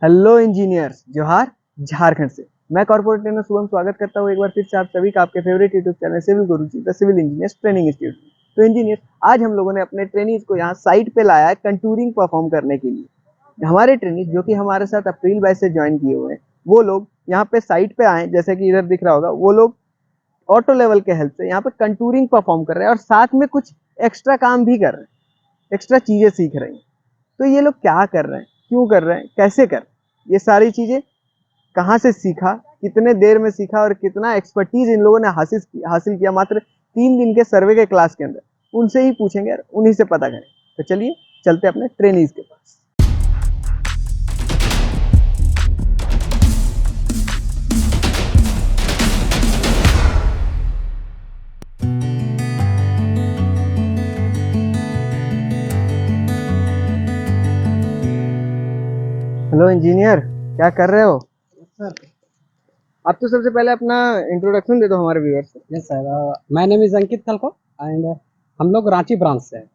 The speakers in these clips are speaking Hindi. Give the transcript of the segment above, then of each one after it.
हेलो इंजीनियर्स, जोहार झारखंड से। मैं कॉर्पोरेट ट्रेनर शुभम स्वागत करता हूँ एक बार फिर से आप सभी का आपके favourite YouTube channel civil Guruji the civil engineers training institute. तो इंजीनियर, आज हम लोगों ने अपने ट्रेनीज को यहाँ साइट पे लाया है कंटूरिंग परफॉर्म करने के लिए। हमारे ट्रेनीज जो कि हमारे साथ अप्रैल 22 से ज्वाइन किए हुए हैं, वो लोग यहाँ पे साइट पे आए, जैसे कि इधर दिख रहा होगा, वो लोग ऑटो लेवल के हेल्प से यहाँ पे कंटूरिंग परफॉर्म कर रहे हैं और साथ में कुछ एक्स्ट्रा काम भी कर रहे हैं, एक्स्ट्रा चीजें सीख रहे हैं। तो ये लोग क्या कर रहे हैं, क्यों कर रहे हैं, कैसे कर रहे हैं, ये सारी चीजें कहाँ से सीखा, कितने देर में सीखा और कितना एक्सपर्टीज इन लोगों ने हासिल किया मात्र 3 दिन के सर्वे के क्लास के अंदर, उनसे ही पूछेंगे और उन्हीं से पता करें। तो चलिए चलते अपने ट्रेनीज के पास। हेलो इंजीनियर, क्या कर रहे हो? सर आप तो सबसे पहले अपना इंट्रोडक्शन दे दो हमारे व्यूअर्स को। Yes sir, my name is Ankit खलको एंड हम लोग रांची ब्रांच से हैं।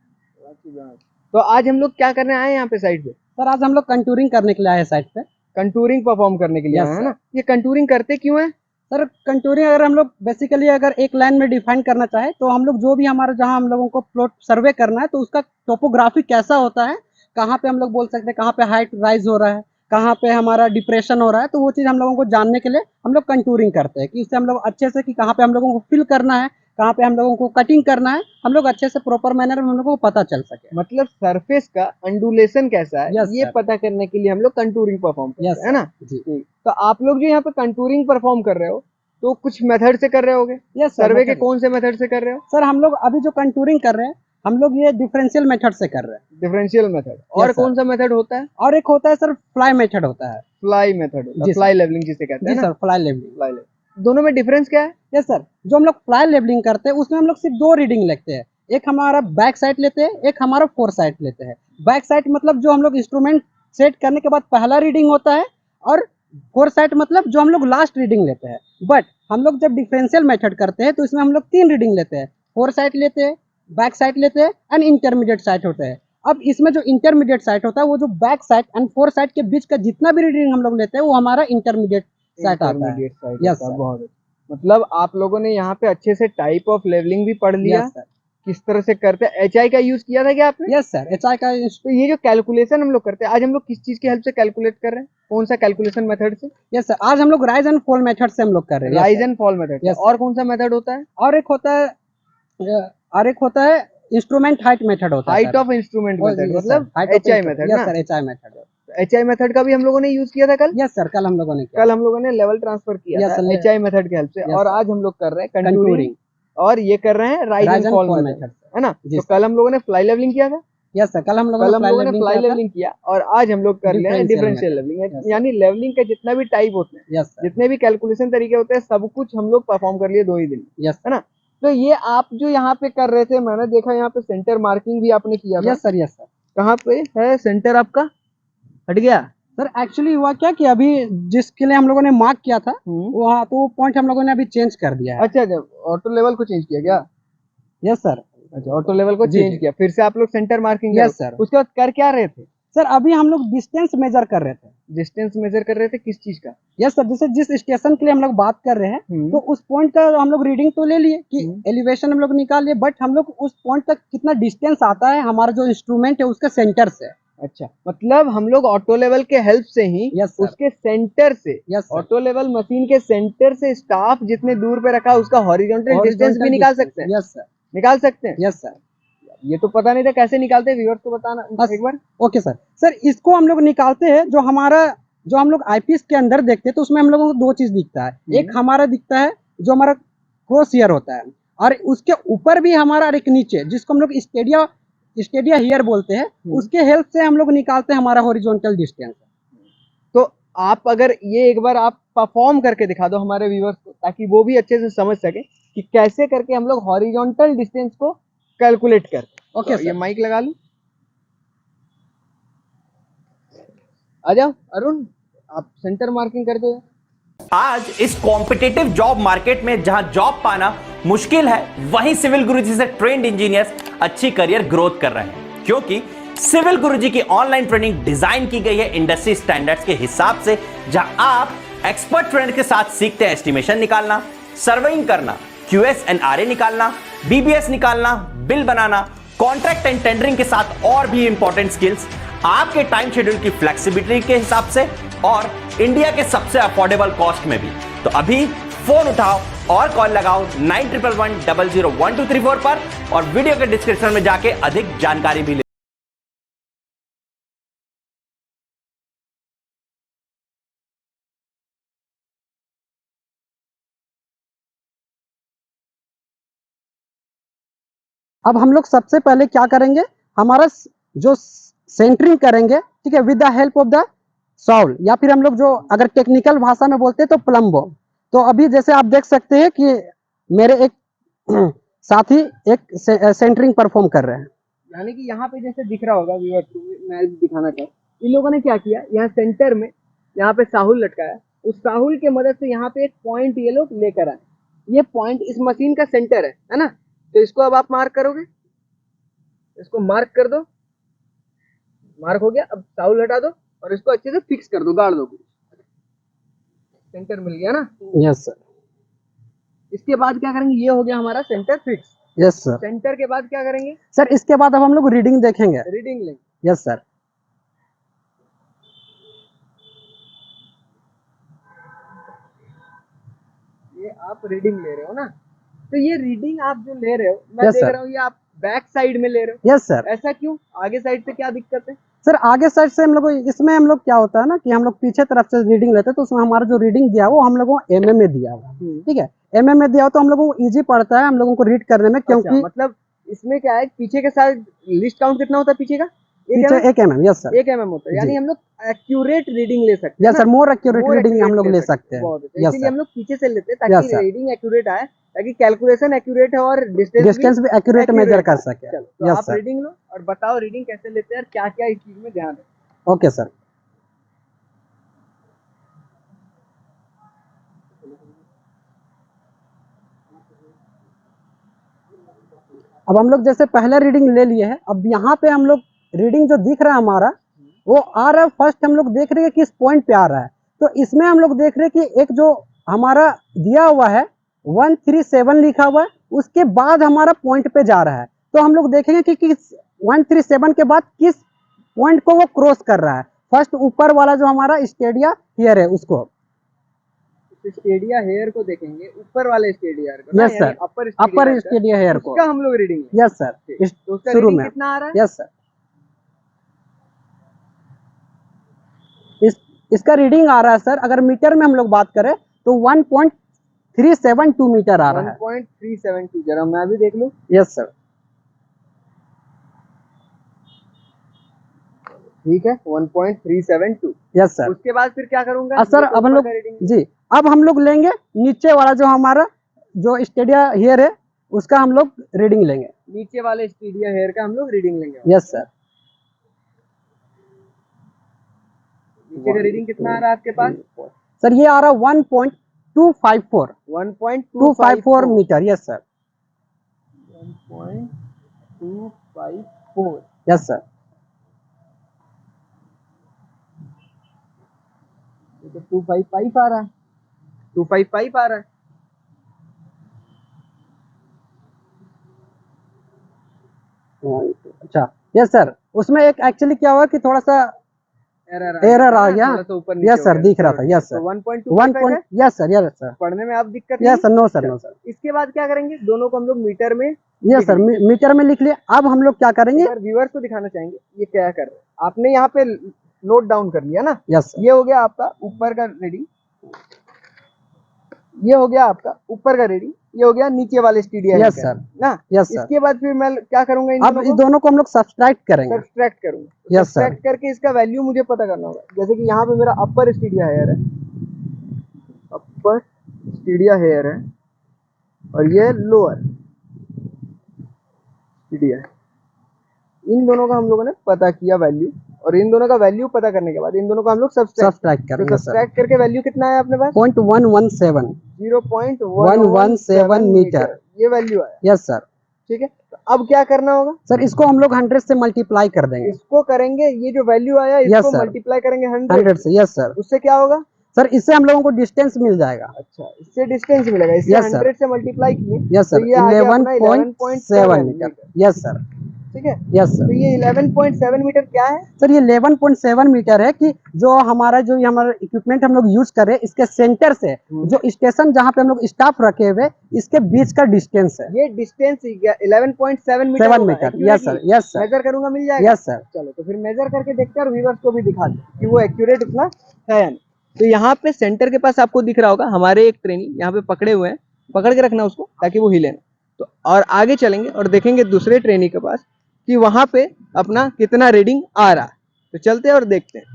तो आज हम लोग क्या करने आए हैं यहाँ पे साइट पे? सर आज हम लोग कंटूरिंग करने के लिए आए हैं साइट पे। कंटूरिंग परफॉर्म करने के लिए Yes, आए हैं sir. ना। ये कंटूरिंग करते क्यों है? सर कंटूरिंग अगर हम लोग बेसिकली अगर एक लाइन में डिफाइन करना चाहे तो हम लोग जो भी हमारा जहाँ हम लोगों को प्लॉट सर्वे करना है तो उसका टोपोग्राफी कैसा होता है, कहाँ पे हम लोग बोल सकते हैं कहाँ पे हाइट राइज हो रहा है, कहाँ पे हमारा डिप्रेशन हो रहा है, तो वो चीज़ हम लोगों को जानने के लिए हम लोग कंटूरिंग करते हैं कि उससे हम लोग अच्छे से कि कहाँ पे हम लोगों को फिल करना है, कहाँ पे हम लोगों को कटिंग करना है, हम लोग अच्छे से प्रॉपर मैनर में हम लोगों को पता चल सके। मतलब सरफेस का अंडुलेशन कैसा है, Yes, ये sir. पता करने के लिए हम लोग कंटूरिंग परफॉर्म करते Yes, हैं, है ना। जी ठीक। तो आप लोग जो यहाँ पे कंटूरिंग परफॉर्म कर रहे हो तो कुछ मेथड से कर रहे होगे? Yes sir. सर्वे के कौन से मेथड से कर रहे हो? सर हम लोग अभी जो कंटूरिंग कर रहे हैं हम लोग ये डिफरेंशियल मेथड से कर रहे हैं। Differential method. और Yes, sir. कौन सा मेथड होता है? और एक होता है सर फ्लाई मेथड होता है। फ्लाई मेथड होता है, जी, फ्लाई sir. लेवलिंग जिसे कहते जी हैं ना। Sir, fly levelling. Fly levelling, दोनों में डिफरेंस क्या है? यस सर, जो हम लोग फ्लाई लेवलिंग करते हैं उसमें हम लोग सिर्फ 2 रीडिंग लेते हैं, एक हमारा बैक साइड लेते हैं, एक हमारा फोर साइड लेते हैं। बैक साइड मतलब जो हम लोग इंस्ट्रूमेंट सेट करने के बाद पहला रीडिंग होता है, और फोर साइड मतलब जो हम लोग लास्ट रीडिंग लेते हैं। बट हम लोग जब डिफरेंशियल मेथड करते हैं तो इसमें हम लोग 3 रीडिंग लेते हैं, फोर साइड लेते हैं, बैक साइड लेते हैं एंड इंटरमीडिएट साइड होते हैं। अब इसमें जो इंटरमीडिएट साइड होता है वो जो back side and four side के बीच का जितना भी रीडिंग हम लोग लेते हैं वो हमारा इंटरमीडिएट साइड आता है। इंटरमीडिएट साइड Yes, होता है, sir. बहुत अच्छा। मतलब आप लोगों ने यहाँ पे अच्छे से टाइप ऑफ लेवलिंग भी पढ़ लिया, यस सर। किस तरह से करते हैं। एचआई का यूज किया था क्या आपने? यस सर, एचआई का। तो ये जो कैलकुलेशन हम लोग करते हैं, आज हम लोग किस चीज की हेल्प से कैलकुलेट कर रहे हैं, कौन सा कैलकुलेशन मेथड से? यस सर, आज हम लोग राइज एंड फॉल मेथड से हम लोग कर रहे हैं। Rise and fall method. Yes, और कौन सा मेथड होता है? और एक होता है इंस्ट्रूमेंट हाइट मेथड होता है। हाइट ऑफ इंस्ट्रूमेंट मेथड, मतलब एचआई मेथड यस ना। Sir, HI method. HI method का भी हम लोगों ने यूज किया था कल। यस सर, कल हम लोगों ने किया। कल हम लोगों ने लेवल ट्रांसफर किया Yes, था sir. एचआई मेथड की हेल्प से। Yes, और sir. आज हम लोग कर रहे हैं कंटूरिंग, कंटूरिंग और ये कर रहे हैं राइज एंड फॉल मेथड, है ना। जी तो sir. कल हम लोगों ने फ्लाई लेवलिंग किया था। यस सर, कल हम लोगों ने फ्लाई लेवलिंग किया और आज हम लोग कर रहे हैं डिफरेंशियल लेवलिंग। Yes, sir. यानी लेवलिंग का जितना भी टाइप होते हैं, यस सर। जितने भी कैलकुलेशन तरीके होते हैं, सब कुछ हम लोग परफॉर्म कर लिए 2 ही दिन में, यस है ना। तो ये आप जो यहाँ पे कर रहे थे, मैंने देखा यहाँ पे सेंटर मार्किंग भी आपने किया था। Yes sir. यस सर, कहाँ पे है सेंटर आपका? हट गया सर एक्चुअली हुआ क्या कि अभी जिसके लिए हम लोगों ने मार्क किया था वहाँ तो पॉइंट हम लोगों ने अभी चेंज कर दिया है। अच्छा, ऑटो लेवल को चेंज किया क्या? Yes sir. अच्छा, ऑटो लेवल को जी, चेंज जी। किया, फिर से आप लोग सेंटर मार्किंग Yes, sir. उसके बाद कर क्या रहे थे? सर अभी हम लोग डिस्टेंस मेजर कर रहे थे। डिस्टेंस मेजर कर रहे थे, किस चीज का? यस सर, जैसे जिस स्टेशन के लिए हम लोग बात कर रहे हैं तो उस पॉइंट का हम लोग रीडिंग तो ले लिए कि एलिवेशन हम लोग निकाल लिए, बट हम लोग उस पॉइंट तक कितना डिस्टेंस आता है हमारा जो इंस्ट्रूमेंट है उसके सेंटर से। अच्छा, मतलब हम लोग ऑटो लेवल के हेल्प से ही Yes, sir. उसके सेंटर से, Yes, sir. Auto level machine के सेंटर से स्टाफ जितने दूर पे रखा उसका हॉरिजॉन्टल डिस्टेंस भी निकाल सकते हैं। Yes sir. निकाल सकते हैं। Yes sir. ये तो पता नहीं था, कैसे निकालते हैं, व्यूअर्स को बताना एक बार। Okay sir. सर इसको हम लोग निकालते हैं, जो हम लोग आईपीएस के अंदर देखते हैं तो उसमें हम लोगों को 2 चीज दिखता है। एक हमारा दिखता है जो हमारा क्रॉस ईयर होता है, और उसके ऊपर भी हमारा एक नीचे जिसको हम लोग स्टेडिया हियर बोलते हैं, उसके हेल्प से हम लोग निकालते हैं हमारा हॉरिजॉन्टल डिस्टेंस। तो आप अगर ये एक बार आप परफॉर्म करके दिखा दो हमारे व्यूअर्स को, ताकि वो भी अच्छे से समझ सके कि कैसे करके हम लोग हॉरिजॉन्टल डिस्टेंस को कैलकुलेट करते। ओके तो ये माइक लगा लूं, आ जाओ अरुण, आप सेंटर मार्किंग कर दो। आज इस कॉम्पिटिटिव जॉब मार्केट में जहां जॉब पाना मुश्किल है, वहीं सिविल गुरुजी से ट्रेंड इंजीनियर्स अच्छी करियर ग्रोथ कर रहे हैं, क्योंकि सिविल गुरुजी की ऑनलाइन ट्रेनिंग डिजाइन की गई है इंडस्ट्री स्टैंडर्ड्स के हिसाब से, जहां आप एक्सपर्ट ट्रेनर के साथ सीखते हैं एस्टिमेशन निकालना, सर्वेइंग करना, क्यूएस एंड आरए निकालना, बीबीएस निकालना, bill banana, contract and tendering के साथ और भी इंपॉर्टेंट स्किल्स आपके टाइम शेड्यूल की फ्लेक्सिबिलिटी के हिसाब से और इंडिया के सबसे अफोर्डेबल कॉस्ट में भी। तो अभी फोन उठाओ और कॉल लगाओ 9111001234 पर और वीडियो के डिस्क्रिप्शन में जाके अधिक जानकारी भी ले। अब हम लोग सबसे पहले क्या करेंगे, हमारा जो सेंटरिंग करेंगे, ठीक है, with the help of the sole, या फिर हम लोग जो अगर टेक्निकल भाषा में बोलते हैं तो प्लम्बो। तो अभी जैसे आप देख सकते हैं कि मेरे एक साथी एक सेंटरिंग परफॉर्म कर रहे हैं। यानी कि यहाँ पे जैसे दिख रहा होगा व्यूअर्स को, मैं दिखाना चाहूँ, इन लोगों ने क्या किया, यहाँ सेंटर में यहाँ पे साहुल लटकाया, उस साहुल के मदद से यहाँ पे एक पॉइंट ये लोग लेकर आए। ये पॉइंट इस मशीन का सेंटर है ना। तो इसको अब आप मार्क करोगे, इसको मार्क कर दो, मार्क हो गया। अब साहुल हटा दो और इसको अच्छे से फिक्स कर दो, गाड़ दो, सेंटर मिल गया ना। Yes sir. इसके बाद क्या करेंगे, ये हो गया हमारा centre fix. Yes sir. Centre के बाद क्या करेंगे सर, इसके बाद अब हम लोग रीडिंग देखेंगे। रीडिंग लेंगे। Yes sir. ये आप रीडिंग ले रहे हो ना, तो ये रीडिंग आप जो ले रहे हो, मैं Yes, देख sir. रहा हूँ ये आप बैक साइड में ले रहे हो। Yes sir. ऐसा क्यों, आगे साइड से क्या दिक्कत है? सर, आगे साइड से हम लोग, इसमें हम लोग क्या होता है ना कि हम लोग पीछे तरफ से रीडिंग लेते हैं, तो उसमें हमारा जो रीडिंग दिया वो हम लोगों को एमएम में दिया हुआ, ठीक है, एमएम में दिया हो तो हम लोगों को इजी पड़ता है हम लोगों को रीड करने में, क्योंकि अच्छा, मतलब इसमें क्या है, पीछे के साथ लिस्ट काउंट कितना होता है पीछे का? पीछे 1 mm। Yes sir. 1 mm होता है, यानी हम लोग एक्यूरेट रीडिंग ले सकते हैं। Yes sir, more accurate reading हम लोग ले सकते हैं। यस इसलिए हम सर। लोग पीछे से लेते हैं ताकि रीडिंग एक्यूरेट आए, ताकि कैलकुलेशन एक्यूरेट है और डिस्टेंस भी एक्यूरेट मेजर कर सके। चलो, तो यस आप सर। रीडिंग लो और बताओ रीडिंग कैसे लेते हैं और क्या क्या इस चीज में ध्यान है। Okay sir. अब हम लोग जैसे पहले रीडिंग ले लिए है, अब यहाँ पे हम लोग रीडिंग जो दिख रहा है हमारा वो आ रहा है, फर्स्ट हम लोग देख रहे हैं किस पॉइंट पे आ रहा है। तो इसमें हम लोग देख रहे हैं कि एक जो हमारा दिया हुआ है 137 लिखा हुआ है, उसके बाद हमारा पॉइंट पे जा रहा है। तो हम लोग देखेंगे कि किस 137 के बाद किस पॉइंट को वो क्रॉस कर रहा है। फर्स्ट ऊपर वाला जो हमारा स्टेडिया हियर है उसको, स्टेडिया हेयर को देखेंगे, ऊपर वाले स्टेडिया हेयर को। यस सर, अपर स्टेडिया हेयर को, उसका हम लोग रीडिंग। यस सर, तो उसका शुरू रीडिंग में कितना आ रहा है? Yes sir. इसका रीडिंग आ रहा है सर, अगर मीटर में हम लोग बात करें तो 1.372 मीटर आ रहा है। 1.372, जरा मैं भी देख लूं। Yes sir. ठीक है, 1.372। Yes sir. उसके बाद फिर क्या करूंगा सर अब हम लोग जी, अब हम लोग लेंगे नीचे वाला जो हमारा जो स्टेडिया हेयर है उसका हम लोग रीडिंग लेंगे। नीचे वाले स्टेडिया हेयर का हम लोग रीडिंग लेंगे। Yes sir. नीचे का रीडिंग कितना आ रहा है आपके पास? सर ये आ रहा है 1.254 1.254 metre. Yes sir. 1.254। Yes sir. तो 255 आ रहा है, 255 आ रहा है। अच्छा, यस सर, उसमें एक एक्चुअली क्या हुआ कि थोड़ा सा एरर आ गया। यस सर, दिख रहा था। यस सर, 1.255 है। Yes sir. यस सर, पढ़ने में आप दिक्कत? Yes sir. No sir, no sir. इसके बाद क्या करेंगे, दोनों को हम लोग मीटर में, यस सर, मीटर में लिख लिया। अब हम लोग क्या करेंगे, व्यूअर्स को दिखाना चाहेंगे ये क्या कर रहे हैं। आपने यहाँ पे नोट डाउन कर लिया ना। यस। ये हो गया आपका ऊपर का रीडिंग, ये हो गया आपका ऊपर का रीडिंग, ये हो गया नीचे वाले स्टेडिया। यस सर ना। Yes sir. इसके बाद फिर मैं क्या करूंगा, अब इन दोनों को हम लोग सब्सट्रैक्ट करेंगे। सब्सट्रैक्ट करूंगा। Yes sir. सब्सट्रैक्ट करके इसका वैल्यू मुझे पता करना होगा। जैसे कि यहाँ पे मेरा अपर स्टेडिया हेयर है, अपर स्टेडिया हेयर है और ये लोअर स्टेडिया है। इन दोनों का हम लोगों ने पता किया वैल्यू, और इन दोनों का वैल्यू पता करने के बाद इन दोनों को हम लोग सब्सट्रैक्ट करेंगे। सब्सट्रैक्ट करके वैल्यू कितना है अपने पास? 0.117 0.117 मीटर, ये वैल्यू आया। Yes sir. ठीक है, तो अब क्या करना होगा? सर इसको हम लोग 100 से मल्टीप्लाई कर देंगे। इसको करेंगे, ये जो वैल्यू आया Yes, इसको sir. मल्टीप्लाई करेंगे 100 100 से, यस सर। उससे क्या होगा? सर इससे हम लोगों को डिस्टेंस मिल जाएगा। अच्छा, इससे डिस्टेंस मिलेगा। इससे Yes, sir. 100 से मल्टीप्लाई किए यस तो सर, ये आ गया अपना 11.7 मीटर। यस सर, ठीक है। Yes sir. तो ये 11.7 मीटर क्या है? सर ये 11.7 मीटर है कि जो हमारा इक्विपमेंट हम लोग यूज कर रहे हैं, इसके सेंटर से जो स्टेशन जहाँ पे हम लोग स्टाफ रखे हुए, इसके बीच का डिस्टेंस है। ये distance 11.7 metre 7 metre. Yes sir, yes sir. Measure करूंगा, मिल जाएगा। Yes sir. चलो तो फिर मेजर करके देखते हैं और व्यूअर्स को भी दिखाते हैं कि वो एक्यूरेट इतना है या नहीं। तो यहाँ पे सेंटर के पास आपको दिख रहा होगा हमारे एक ट्रेनी यहाँ पे पकड़े हुए हैं, पकड़ के रखना उसको ताकि वो हिले ना। तो और आगे चलेंगे और देखेंगे दूसरे ट्रेनी के पास कि वहां पे अपना कितना रीडिंग आ रहा है। तो चलते हैं और देखते हैं।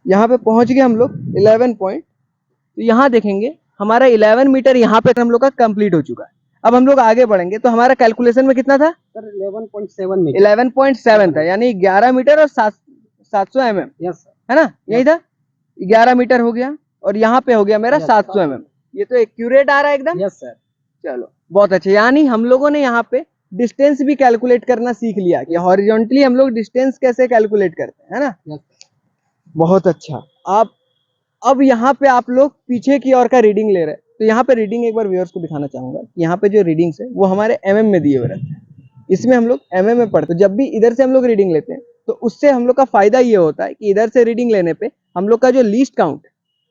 यहाँ पे पहुंच गए हम लोग 11 पॉइंट। तो यहाँ देखेंगे हमारा 11 मीटर यहाँ पे हम लोग का कंप्लीट हो चुका है। अब हम लोग आगे बढ़ेंगे तो हमारा कैलकुलेशन में कितना था? Sir 11.7 metre. 11.7 था, यानी 11 मीटर और 700 mm, यस सर, है ना? यही था। 11 मीटर हो गया और यहाँ पे हो गया मेरा 700 mm। ये तो एक्यूरेट आ रहा है एकदम। Yes sir. चलो बहुत अच्छे, यानी हम लोगों ने यहाँ पे डिस्टेंस भी कैलकुलेट करना सीख लिया कि हॉरिजॉन्टली हम लोग डिस्टेंस कैसे कैलकुलेट करते हैं, है ना? यस। बहुत अच्छा। आप अब यहाँ पे आप लोग पीछे की ओर का रीडिंग ले रहे हैं, तो यहाँ पे रीडिंग एक बार व्यूअर्स को दिखाना चाहूंगा। यहाँ पे जो रीडिंग्स है वो हमारे mm में दिए हुए रहते हैं, इसमें हम लोग mm में पढ़ते हैं। जब भी इधर से हम लोग रीडिंग लेते हैं तो उससे हम लोग का फायदा ये होता है कि इधर से रीडिंग लेने पे हम लोग का जो लीस्ट काउंट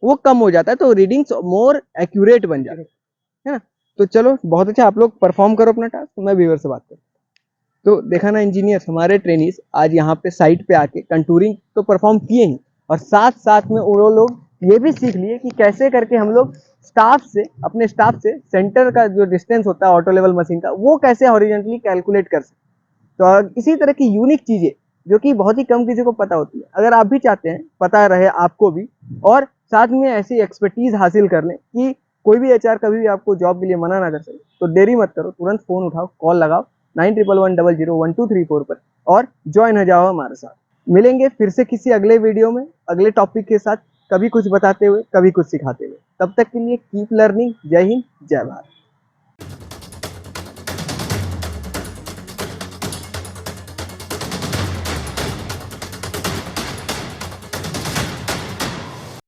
वो कम हो जाता है, तो रीडिंग्स मोर एक्यूरेट बन जाते हैं, है ना? तो चलो बहुत अच्छा, आप लोग परफॉर्म करो अपना टास्क, मैं व्यूअर से बात करता हूँ। तो देखा ना इंजीनियर, हमारे ट्रेनीज आज यहाँ पे साइट पे आके कंटूरिंग तो परफॉर्म किए ही, और साथ साथ में वो लोग ये भी सीख लिए कि कैसे करके हम लोग अपने स्टाफ से सेंटर का जो डिस्टेंस होता है ऑटो लेवल मशीन का, वो कैसे हॉरिजॉन्टली कैलकुलेट कर सकते। तो इसी तरह की यूनिक चीजें जो कि बहुत ही कम किसी को पता होती है, अगर आप भी चाहते हैं पता रहे आपको भी, और साथ में ऐसी एक्सपर्टीज हासिल कर लें कि कोई भी एचआर कभी भी आपको जॉब के लिए मना ना कर सके, तो देरी मत करो, तुरंत फोन उठाओ, कॉल लगाओ 9111001234 पर और ज्वाइन हो जाओ हमारे साथ। मिलेंगे फिर से किसी अगले वीडियो में अगले टॉपिक के साथ, कभी कुछ बताते हुए, कभी कुछ सिखाते हुए। तब तक के लिए कीप लर्निंग। जय हिंद, जय भारत।